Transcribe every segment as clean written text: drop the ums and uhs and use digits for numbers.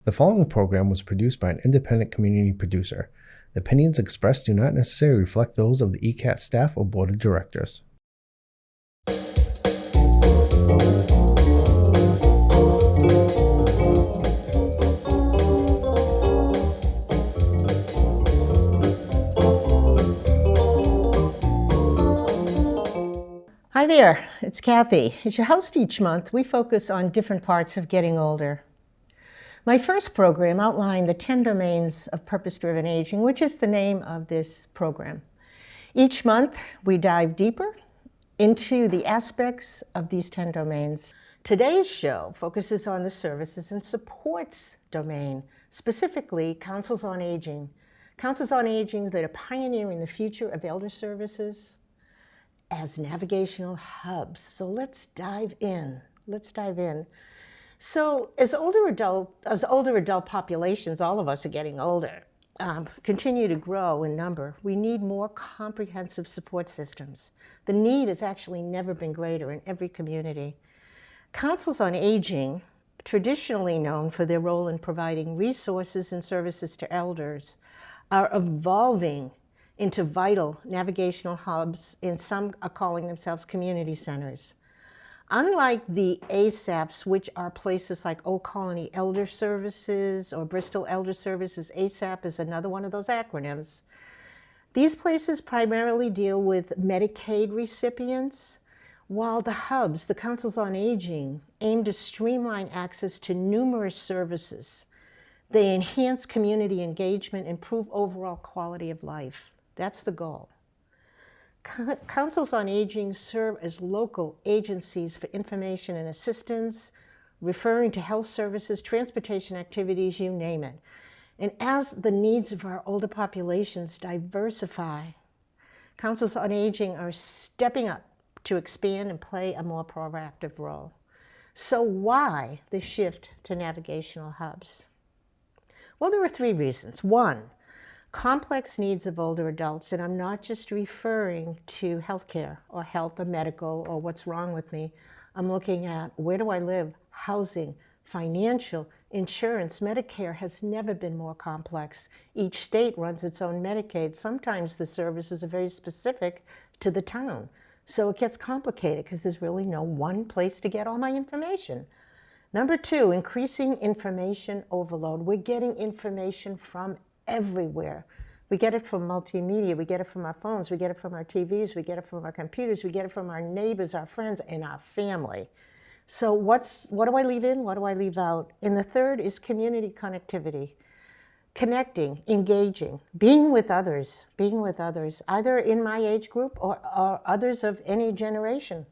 The following program was produced by an independent community producer. The opinions expressed do not necessarily reflect those of the ECAT staff or board of directors. Hi there, it's Kathy. As your host each month, we focus on different parts of getting older. My first program outlined the 10 domains of purpose-driven aging, which is the name of this program. Each month, we dive deeper into the aspects of these 10 domains. Today's show focuses on the services and supports domain, specifically councils on aging. Councils on aging that are pioneering the future of elder services as navigational hubs. So let's dive in. So as older adult populations, all of us are getting older, continue to grow in number, we need more comprehensive support systems. The need has actually never been greater in every community. Councils on aging, traditionally known for their role in providing resources and services to elders, are evolving into vital navigational hubs, and some are calling themselves community centers. Unlike the ASAPs, which are places like Old Colony Elder Services or Bristol Elder Services, ASAP is another one of those acronyms. These places primarily deal with Medicaid recipients, while the hubs, the councils on aging, aim to streamline access to numerous services. They enhance community engagement, improve overall quality of life. That's the goal. Councils on aging serve as local agencies for information and assistance, referring to health services, transportation activities, you name it. And as the needs of our older populations diversify, councils on aging are stepping up to expand and play a more proactive role. So why the shift to navigational hubs? Well, there are three reasons. One, complex needs of older adults, and I'm not just referring to healthcare or health or medical or what's wrong with me. I'm looking at where do I live, housing, financial, insurance. Medicare has never been more complex. Each state runs its own Medicaid. Sometimes the services are very specific to the town. So it gets complicated because there's really no one place to get all my information. Number two, increasing information overload. We're getting information from everywhere. We get it from multimedia, we get it from our phones, we get it from our TVs, we get it from our computers, we get it from our neighbors, our friends, and our family. So what do I leave in? What do I leave out? And the third is community connectivity. Connecting, engaging, being with others, either in my age group or others of any generation.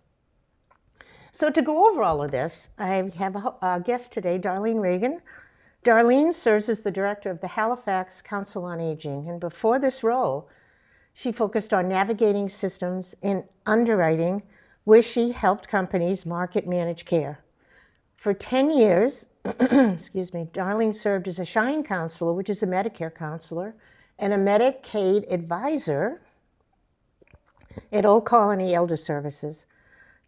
So to go over all of this, I have a guest today, Darlene Regan. Darlene serves as the director of the Halifax Council on Aging, and before this role, she focused on navigating systems in underwriting, where she helped companies market manage care. For 10 years, Darlene served as a Shine counselor, which is a Medicare counselor, and a Medicaid advisor at Old Colony Elder Services.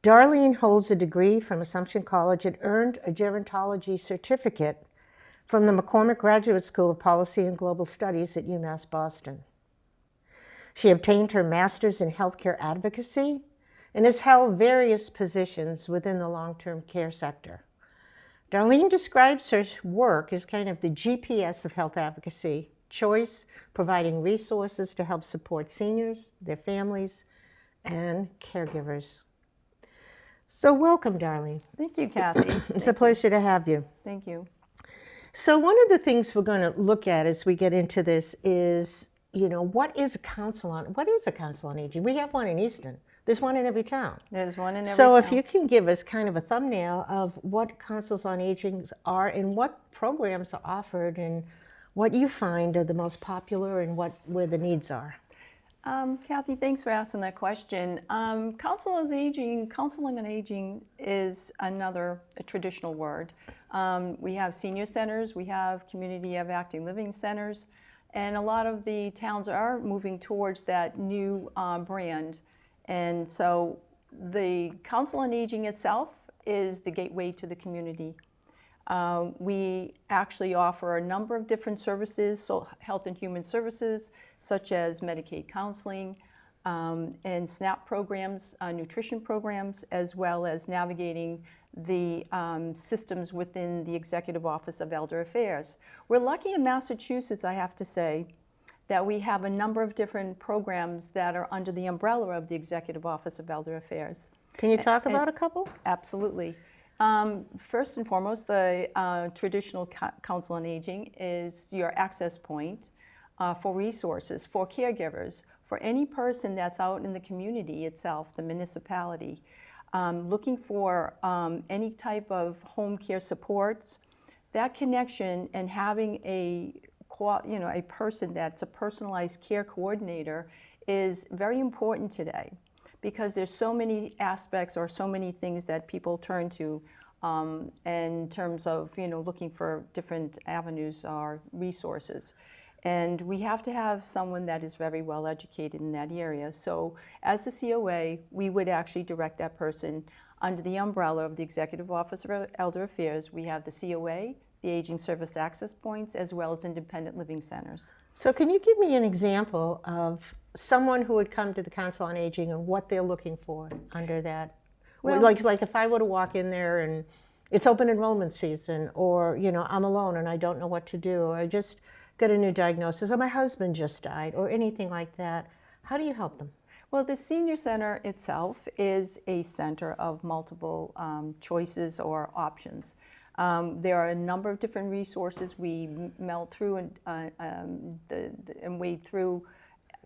Darlene holds a degree from Assumption College and earned a gerontology certificate from the McCormick Graduate School of Policy and Global Studies at UMass Boston. She obtained her master's in healthcare advocacy and has held various positions within the long-term care sector. Darlene describes her work as kind of the GPS of health advocacy, choice, providing resources to help support seniors, their families, and caregivers. So welcome, Darlene. Thank you, Kathy. It's a pleasure to have you. Thank you. So one of the things we're going to look at as we get into this is, what is a council on aging? We have one in Easton. There's one in every town. There's one in every town. So if you can give us kind of a thumbnail of what councils on aging are and what programs are offered and what you find are the most popular and where the needs are. Kathy, thanks for asking that question. Counseling on aging is a traditional word. We have senior centers, we have community of active living centers, and a lot of the towns are moving towards that new brand. And so the Council on Aging itself is the gateway to the community. We actually offer a number of different services, so health and human services, such as Medicaid counseling, and SNAP programs, nutrition programs, as well as navigating the systems within the Executive Office of Elder Affairs. We're lucky in Massachusetts, I have to say, that we have a number of different programs that are under the umbrella of the Executive Office of Elder Affairs. Can you talk about a couple? Absolutely. First and foremost, the traditional Council on Aging is your access point for resources, for caregivers, for any person that's out in the community itself, the municipality, looking for any type of home care supports. That connection and having a person that's a personalized care coordinator is very important today, because there's so many aspects or so many things that people turn to in terms of looking for different avenues or resources. And we have to have someone that is very well educated in that area. So as the COA, we would actually direct that person under the umbrella of the Executive Office of Elder Affairs. We have the COA, the Aging Service Access Points, as well as independent living centers. So can you give me an example of someone who would come to the Council on Aging and what they're looking for under that? Well, like if I were to walk in there and it's open enrollment season, or I'm alone and I don't know what to do, or I just got a new diagnosis, or my husband just died, or anything like that, how do you help them? Well, the Senior Center itself is a center of multiple choices or options. There are a number of different resources. We meld through and wade through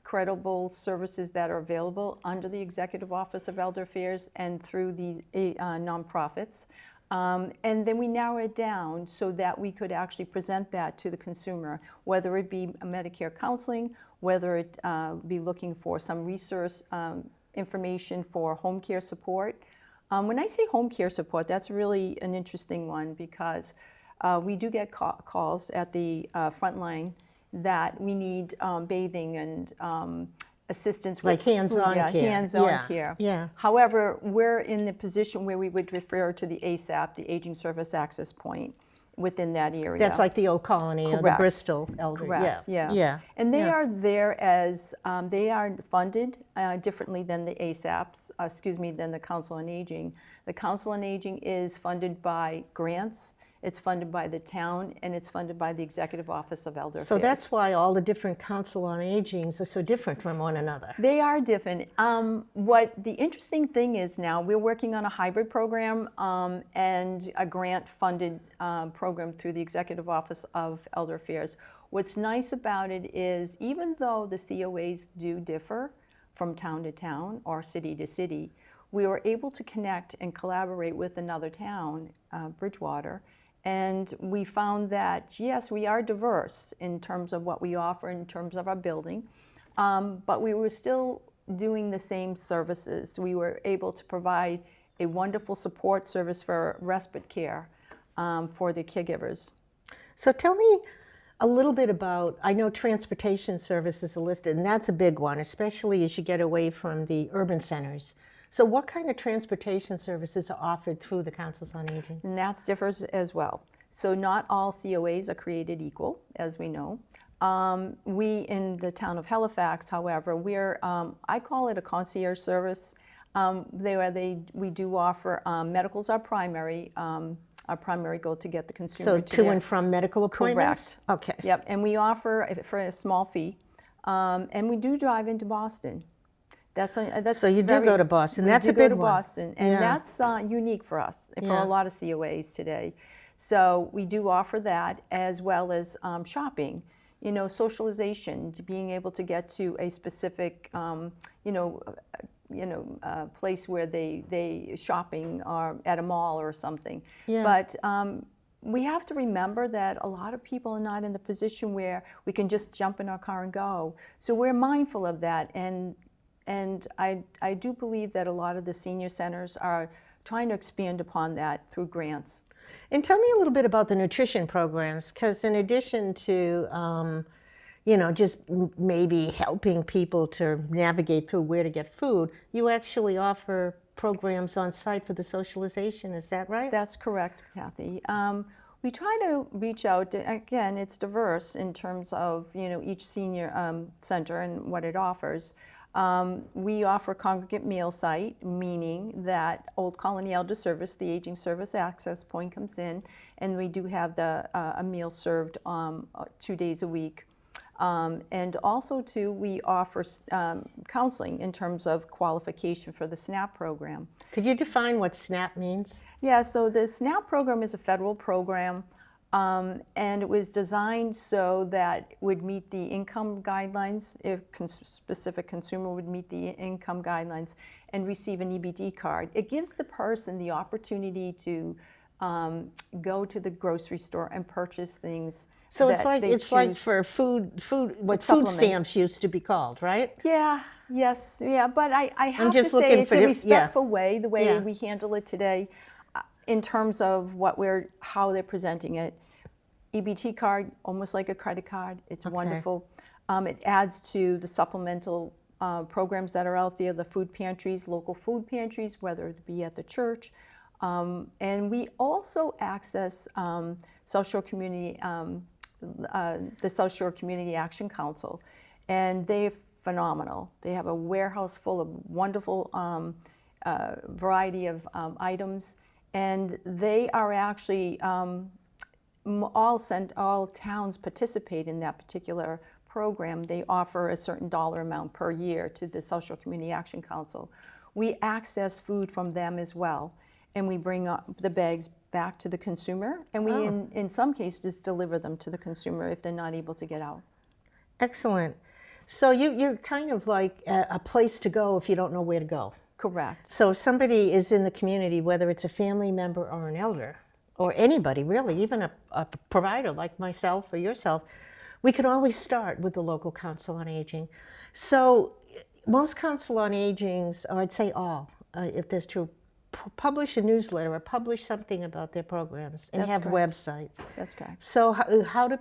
credible services that are available under the Executive Office of Elder Affairs and through these nonprofits. And then we narrow it down so that we could actually present that to the consumer, whether it be Medicare counseling, whether it be looking for some resource information for home care support. When I say home care support, that's really an interesting one, because we do get calls at the front line that we need bathing and assistance with like hands-on care. Hands-on care. Yeah. However, we're in the position where we would refer to the ASAP, the Aging Service Access Point, within that area. That's like the Old Colony or the Bristol Elder. Correct, Yeah. yes. Yeah. And they are there as, they are funded differently than the ASAPs, than the Council on Aging. The Council on Aging is funded by grants, it's funded by the town, and it's funded by the Executive Office of Elder Affairs. So that's why all the different Council on Agings are so different from one another. They are different. What the interesting thing is now, we're working on a hybrid program and a grant-funded program through the Executive Office of Elder Affairs. What's nice about it is, even though the COAs do differ from town to town or city to city, we were able to connect and collaborate with another town, Bridgewater, and we found that, yes, we are diverse in terms of what we offer, in terms of our building, but we were still doing the same services. We were able to provide a wonderful support service for respite care for the caregivers. So tell me a little bit about, I know transportation services are listed, and that's a big one, especially as you get away from the urban centers. So what kind of transportation services are offered through the Councils on Aging? And that differs as well. So not all COAs are created equal, as we know. We in the town of Halifax, however, we're, I call it a concierge service. We do offer, medical's our primary goal to get the consumer to and from medical appointments? Correct. Okay. Yep, and we offer for a small fee, and we do drive into Boston. That's so you do go to Boston. That's a big one. We do go to Boston, and that's unique for us, for a lot of COAs today. So we do offer that, as well as shopping, socialization, being able to get to a specific, place where they shopping or at a mall or something. Yeah. But we have to remember that a lot of people are not in the position where we can just jump in our car and go. So we're mindful of that, and I do believe that a lot of the senior centers are trying to expand upon that through grants. And tell me a little bit about the nutrition programs, because in addition to, just maybe helping people to navigate through where to get food, you actually offer programs on site for the socialization. Is that right? That's correct, Kathy. We try to reach out, again, it's diverse in terms of, each senior center and what it offers. We offer congregate meal site, meaning that Old Colony Elder Service, the aging service access point, comes in, and we do have a meal served 2 days a week. And also, too, we offer counseling in terms of qualification for the SNAP program. Could you define what SNAP means? Yeah, so the SNAP program is a federal program, and it was designed so that it would meet the income guidelines, if specific consumer would meet the income guidelines and receive an EBT card. It gives the person the opportunity to go to the grocery store and purchase things. So that it's like choose. for food, what food Supplement. stamps used to be called, right? Yeah, yes, yeah, but I have just to say looking it's for a the- respectful way, the way Yeah. we handle it today, in terms of how they're presenting it. EBT card, almost like a credit card. It's wonderful. It adds to the supplemental programs that are out there, the food pantries, local food pantries, whether it be at the church. And we also access South Shore Community, the South Shore Community Action Council, and they're phenomenal. They have a warehouse full of wonderful variety of items, and they are actually all towns participate in that particular program. They offer a certain dollar amount per year to the South Shore Community Action Council. We access food from them as well, and we bring up the bags back to the consumer, and we, in some cases, deliver them to the consumer if they're not able to get out. Excellent. So you're kind of like a place to go if you don't know where to go. Correct. So if somebody is in the community, whether it's a family member or an elder, or anybody really, even a provider like myself or yourself, we can always start with the local Council on Aging. So most Council on Agings, or I'd say all, if there's true, publish a newsletter or publish something about their programs and That's have correct. websites. That's correct. So how do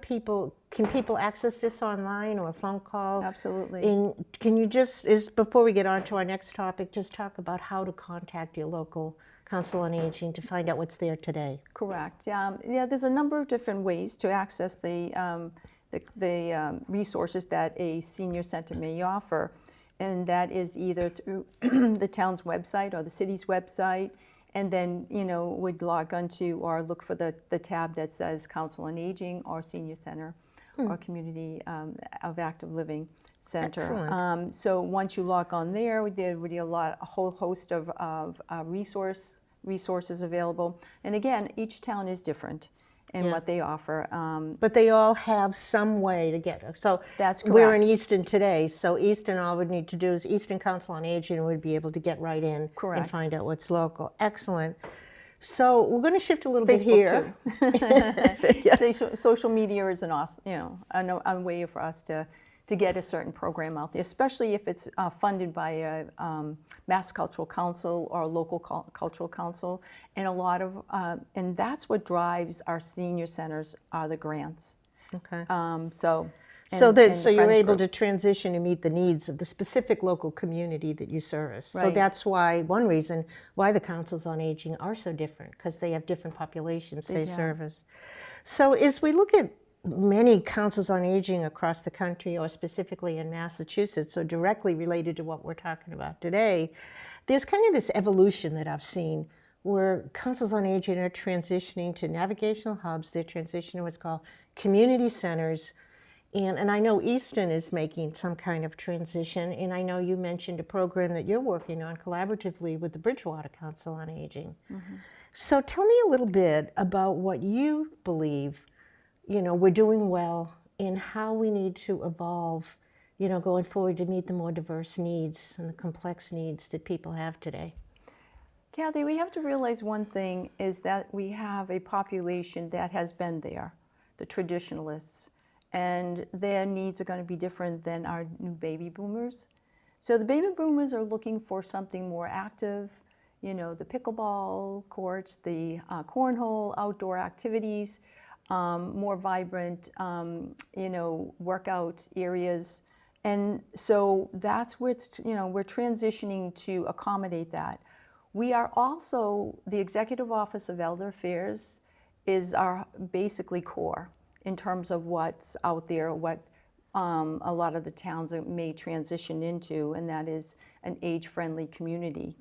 can people access this online or a phone call? Absolutely. And can you before we get on to our next topic, just talk about how to contact your local Council on Aging to find out what's there today? Correct. Yeah, there's a number of different ways to access the resources that a senior center may offer, and that is either through the town's website or the city's website, and then would log onto or look for the tab that says Council on Aging or Senior Center or Community of Active Living Center. Excellent. So once you log on there would be a whole host of resources available, and again, each town is different in what they offer. But they all have some way to get it. So That's we're in correct. Easton today, so Easton, all we need to do is Easton Council on Aging would be able to get right in and Correct. find out what's local. Excellent. So we're going to shift a little bit Facebook here. too. Social media is an awesome, a way for us to get a certain program out there, especially if it's funded by a Mass Cultural Council or a local cultural council, and and that's what drives our senior centers are the grants. Okay. So you're able to transition to meet the needs of the specific local community that you service. So Right. that's one reason why the Councils on Aging are so different, because they have different populations they do. service. So as we look at many Councils on Aging across the country, or specifically in Massachusetts, so directly related to what we're talking about today, there's kind of this evolution that I've seen where Councils on Aging are transitioning to navigational hubs. They're transitioning to what's called community centers. And I know Easton is making some kind of transition, and I know you mentioned a program that you're working on collaboratively with the Bridgewater Council on Aging. Mm-hmm. So tell me a little bit about what you believe we're doing well, and how we need to evolve, going forward to meet the more diverse needs and the complex needs that people have today. Kathy, we have to realize one thing is that we have a population that has been there, the traditionalists, and their needs are going to be different than our new baby boomers. So the baby boomers are looking for something more active, the pickleball courts, the cornhole, outdoor activities, more vibrant, workout areas. And so that's where we're transitioning to accommodate that. We are also, the Executive Office of Elder Affairs is our basically core in terms of what's out there, what a lot of the towns may transition into, and that is an age-friendly community.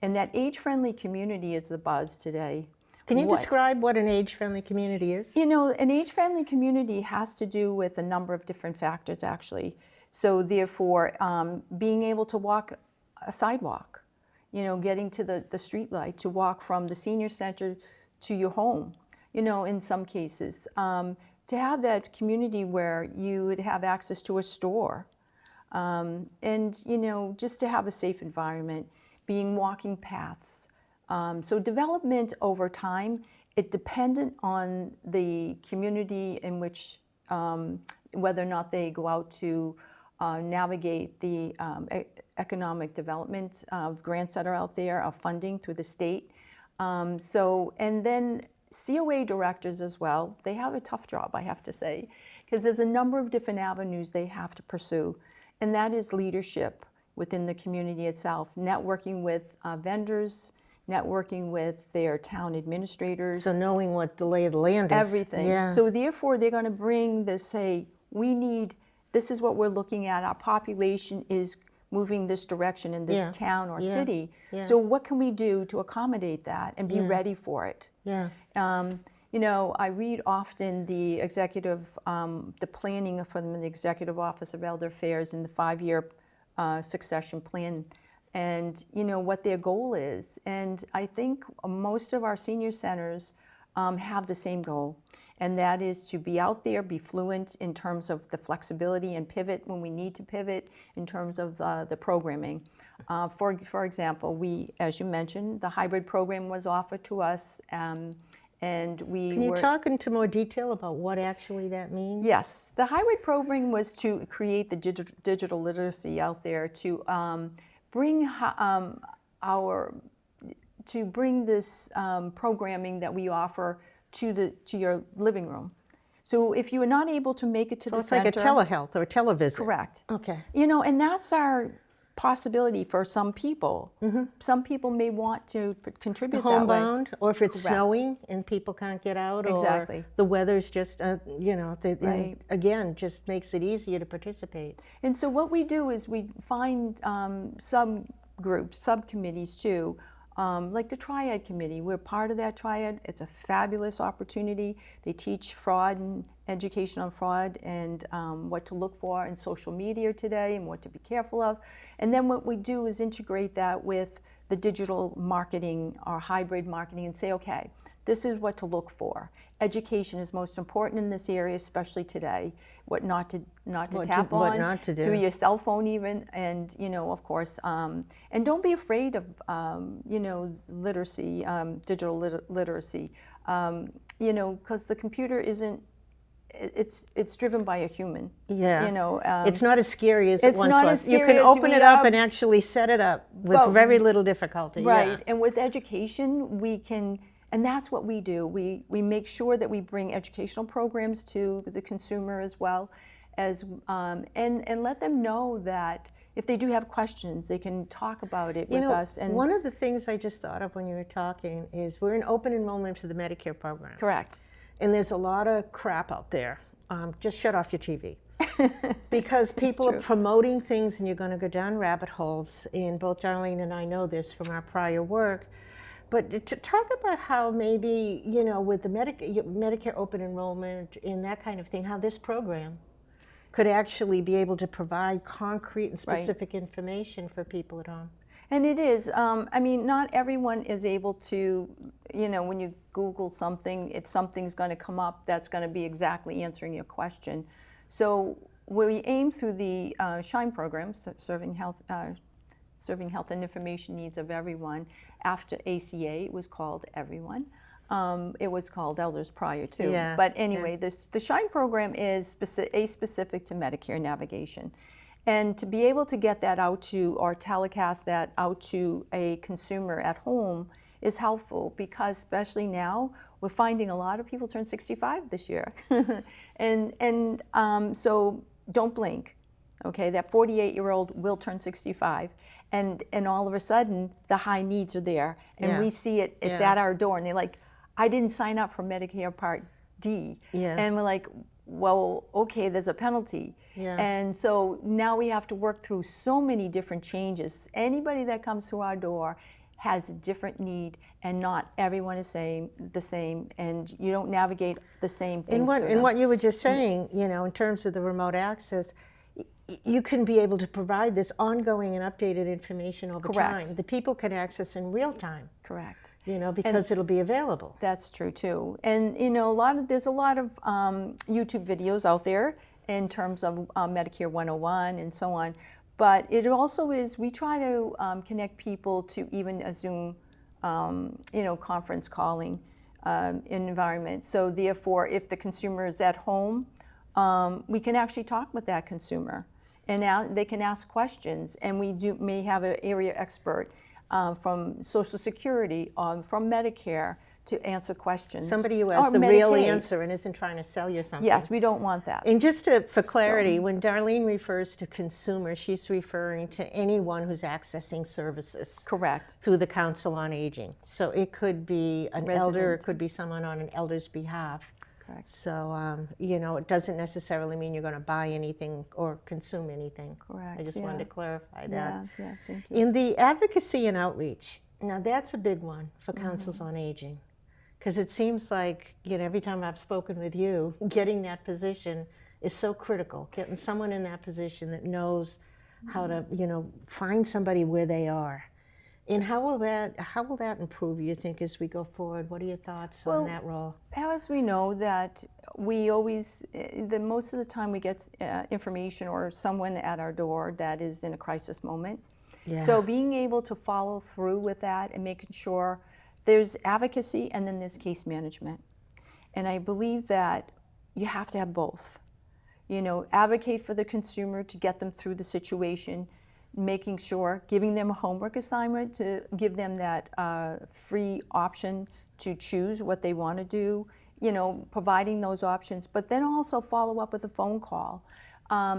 And that age-friendly community is the buzz today. Can you describe what an age-friendly community is? You know, an age-friendly community has to do with a number of different factors, actually. So therefore, being able to walk a sidewalk, you know, getting to the street light, to walk from the senior center to your home, you know, in some cases. To have that community where you would have access to a store, and, you know, just to have a safe environment, being walking paths. So development over time, it's dependent on the community in which, whether or not they go out to navigate the economic development grants that are out there, of funding through the state. And then COA directors as well, they have a tough job, I have to say, because there's a number of different avenues they have to pursue. And that is leadership within the community itself, networking with vendors, networking with their town administrators. So knowing what the lay of the land is. Everything. Yeah. So therefore, they're going to bring this, say, this is what we're looking at, our population is moving this direction in this town or city. So what can we do to accommodate that and be ready for it? Yeah. You know, I read often the executive, the planning from the Executive Office of Elder Affairs in the 5-year succession plan, and you know what their goal is. And I think most of our senior centers have the same goal, and that is to be out there, be fluent in terms of the flexibility and pivot when we need to pivot in terms of the programming. For example, we, as you mentioned, the hybrid program was offered to us, and we Can you talk into more detail about what actually that means? Yes, the hybrid program was to create the digital literacy out there, to bring this programming that we offer to your living room. So if you are not able to make it to the center, it's like a telehealth or a televisit. Correct. Okay. You know, and that's our possibility for some people. Some people may want to contribute that way. Homebound, or if it's Correct. snowing and people can't get out, Exactly. or the weather's just, you know, Right. again, just makes it easier to participate. And so what we do is we find subgroups, subcommittees too, like the Triad Committee. We're part of that Triad. It's a fabulous opportunity. They teach fraud and education on fraud and what to look for in social media today and what to be careful of. And then what we do is integrate that with the digital marketing or hybrid marketing and say, okay, this is what to look for. Education is most important in this area, especially today. What not to tap on, what not to do. through your cell phone even, and you know, of course, and don't be afraid of you know, literacy, digital literacy. You know, because the computer isn't. It's driven by a human. Yeah. You know, it's not as scary as it it's once not was. as You scary can as open we it up are. and actually set it up with Well, very little difficulty. Right, Yeah. and with education, we can, and that's what we do. We make sure that we bring educational programs to the consumer as well as, and let them know that if they do have questions, they can talk about it with us. And one of the things I just thought of when you were talking is we're in open enrollment for the Medicare program. correct. And there's a lot of crap out there. Just shut off your TV. Because people are true. promoting things and you're going to go down rabbit holes. And both Darlene and I know this from our prior work. But to talk about how maybe, you know, with the Medicare open enrollment and that kind of thing, how this program could actually be able to provide concrete and specific information for people at home. And it is. I mean, not everyone is able to, you know, when you Google something, something's going to come up that's going to be exactly answering your question. So we aim through the SHINE program, serving health and information needs of everyone. After ACA, it was called Everyone. It was called Elders prior to. Yeah, But anyway, the SHINE program is specific to Medicare navigation. And to be able to get that out to, or telecast that out to a consumer at home is helpful, because especially now, we're finding a lot of people turn 65 this year. So don't blink, okay? That 48-year-old will turn 65. And all of a sudden, the high needs are there. And we see it, it's at our door. And they're like, I didn't sign up for Medicare Part D. Yeah. And we're like, well, okay, there's a penalty. Yeah. And so now we have to work through so many different changes. Anybody that comes through our door has a different need, and not everyone is the same, and you don't navigate the same things. And what you were just saying, you know, in terms of the remote access, you can be able to provide this ongoing and updated information all the Correct. time. The people can access in real time. Correct. You know, because it'll be available. That's true too. And you know, there's a lot of YouTube videos out there in terms of Medicare 101 and so on. But it also is, we try to connect people to even a Zoom, you know, conference calling environment. So therefore, if the consumer is at home, we can actually talk with that consumer, and now they can ask questions, and we may have an area expert from Social Security, from Medicare, to answer questions. Somebody who has Or the real Medicaid. answer and isn't trying to sell you something. Yes, we don't want that. And just for clarity, when Darlene refers to consumer, she's referring to anyone who's accessing services. Correct. Through the Council on Aging. So it could be an elder, it Resident. could be someone on an elder's behalf. Correct. So, you know, it doesn't necessarily mean you're going to buy anything or consume anything. Correct, I just yeah. wanted to clarify that. Yeah, thank you. In the advocacy and outreach, now that's a big one for councils on aging. Because it seems like, you know, every time I've spoken with you, getting that position is so critical. Getting someone in that position that knows how to, you know, find somebody where they are. And how will that improve, you think, as we go forward? What are your thoughts on that role? As we know that we always, most of the time we get information or someone at our door that is in a crisis moment. Yeah. So being able to follow through with that and making sure there's advocacy and then there's case management. And I believe that you have to have both. You know, advocate for the consumer to get them through the situation, making sure, giving them a homework assignment to give them that free option to choose what they want to do, you know, providing those options, but then also follow up with a phone call.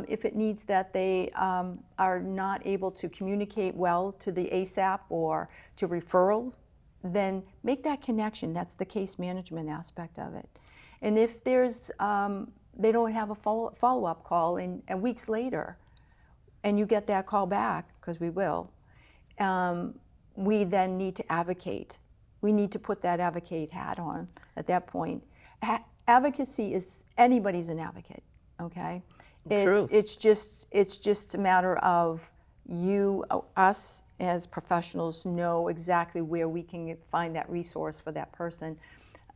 If it needs that they are not able to communicate well to the ASAP or to referral, then make that connection. That's the case management aspect of it. And if there's, they don't have a follow-up call and weeks later, and you get that call back, because we will, we then need to advocate. We need to put that advocate hat on at that point. Advocacy is, anybody's an advocate, okay? True. It's just a matter of us as professionals know exactly where we can find that resource for that person.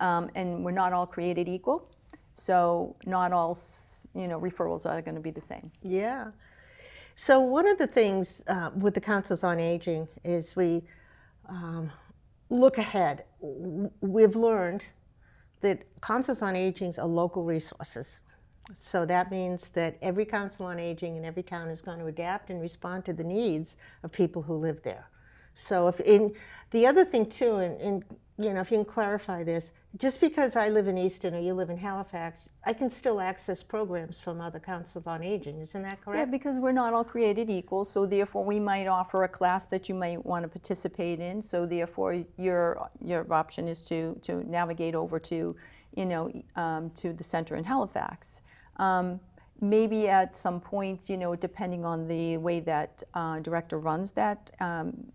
And we're not all created equal, so not all, you know, referrals are going to be the same. Yeah. So one of the things with the Councils on Aging is we look ahead. We've learned that Councils on Aging are local resources. So that means that every Council on Aging in every town is going to adapt and respond to the needs of people who live there. So the other thing too, and you know, if you can clarify this, just because I live in Easton or you live in Halifax, I can still access programs from other Councils on Aging. Isn't that correct? Yeah, because we're not all created equal, so therefore we might offer a class that you might want to participate in. So therefore your option is to navigate over to, you know, to the center in Halifax. Maybe at some point, you know, depending on the way that director runs that,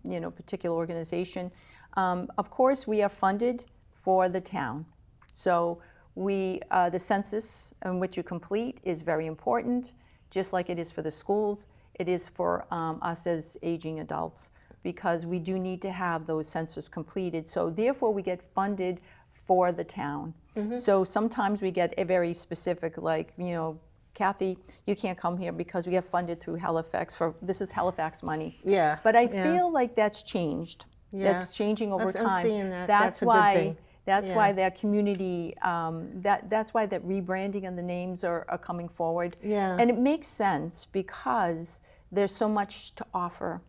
you know, particular organization. Of course, we are funded for the town. So the census in which you complete is very important, just like it is for the schools. It is for us as aging adults, because we do need to have those census completed. So therefore, we get funded for the town. Mm-hmm. So sometimes we get a very specific, like, you know, Kathy, you can't come here because we get funded through Halifax this is Halifax money. Yeah. But I feel like that's changed. Yeah. That's changing over time. I'm seeing that. That's a why. good thing. That's why that community. That's why that rebranding and the names are coming forward. Yeah. And it makes sense because there's so much to offer.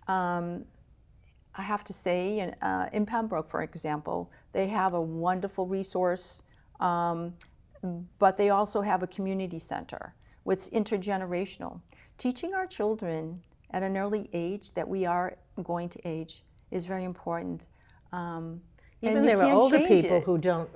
I have to say, in Pembroke, for example, they have a wonderful resource, but they also have a community center, which is intergenerational. Teaching our children at an early age that we are going to age is very important. Even you there are can't older change people it. who don't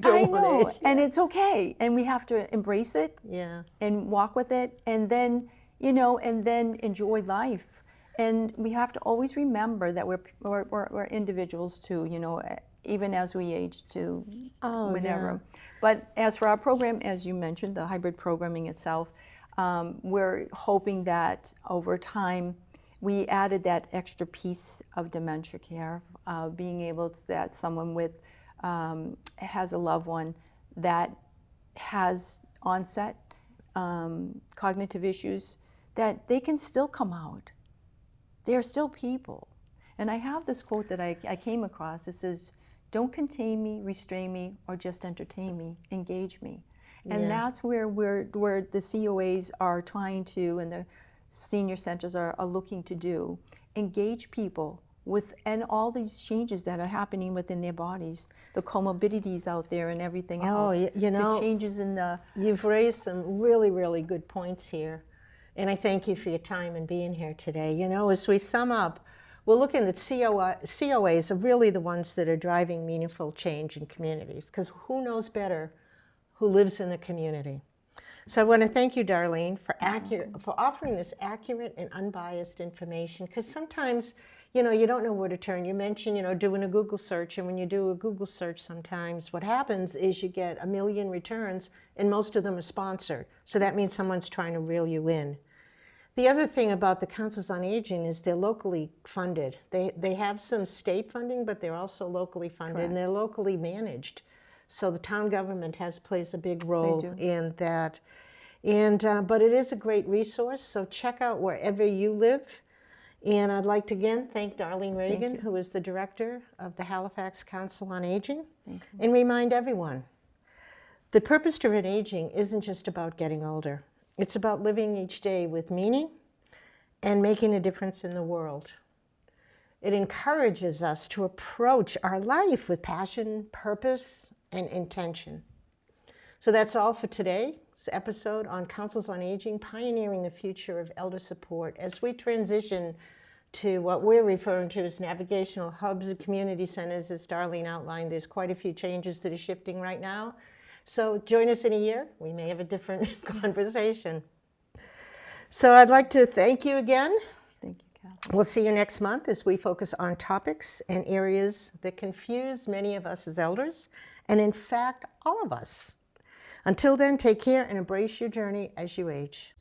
I want know, age. and it's okay, and we have to embrace it Yeah. and walk with it, and then, you know, and then enjoy life. And we have to always remember that we're individuals too, you know, even as we age to whenever. But as for our program, as you mentioned, the hybrid programming itself, we're hoping that over time we added that extra piece of dementia care, being able to, that someone with has a loved one that has onset cognitive issues, that they can still come out. They are still people. And I have this quote that I came across. It says, "Don't contain me, restrain me, or just entertain me, engage me." And that's where the COAs are trying to, and the senior centers are looking to do, engage people with, and all these changes that are happening within their bodies, the comorbidities out there and everything else. You know, the changes in the... You've raised some really, really good points here. And I thank you for your time and being here today. You know, as we sum up, we're looking at COAs are really the ones that are driving meaningful change in communities, because who knows better who lives in the community. So I want to thank you, Darlene, for offering this accurate and unbiased information, because sometimes, you know, you don't know where to turn. You mentioned, you know, doing a Google search, and when you do a Google search, sometimes what happens is you get 1 million returns, and most of them are sponsored. So that means someone's trying to reel you in. The other thing about the Councils on Aging is they're locally funded. They have some state funding, but they're also locally funded. Correct. And they're locally managed. So the town government plays a big role in that. And but it is a great resource, so check out wherever you live. And I'd like to again thank Darlene Regan, who is the director of the Halifax Council on Aging, and remind everyone, the purpose-driven aging isn't just about getting older. It's about living each day with meaning and making a difference in the world. It encourages us to approach our life with passion, purpose, and intention. So that's all for today's episode on Councils on Aging, pioneering the future of elder support as we transition to what we're referring to as navigational hubs and community centers. As Darlene outlined, there's quite a few changes that are shifting right now. So join us in a year. We may have a different conversation. So I'd like to thank you again. Thank you, Kathleen. We'll see you next month as we focus on topics and areas that confuse many of us as elders, and in fact, all of us. Until then, take care and embrace your journey as you age.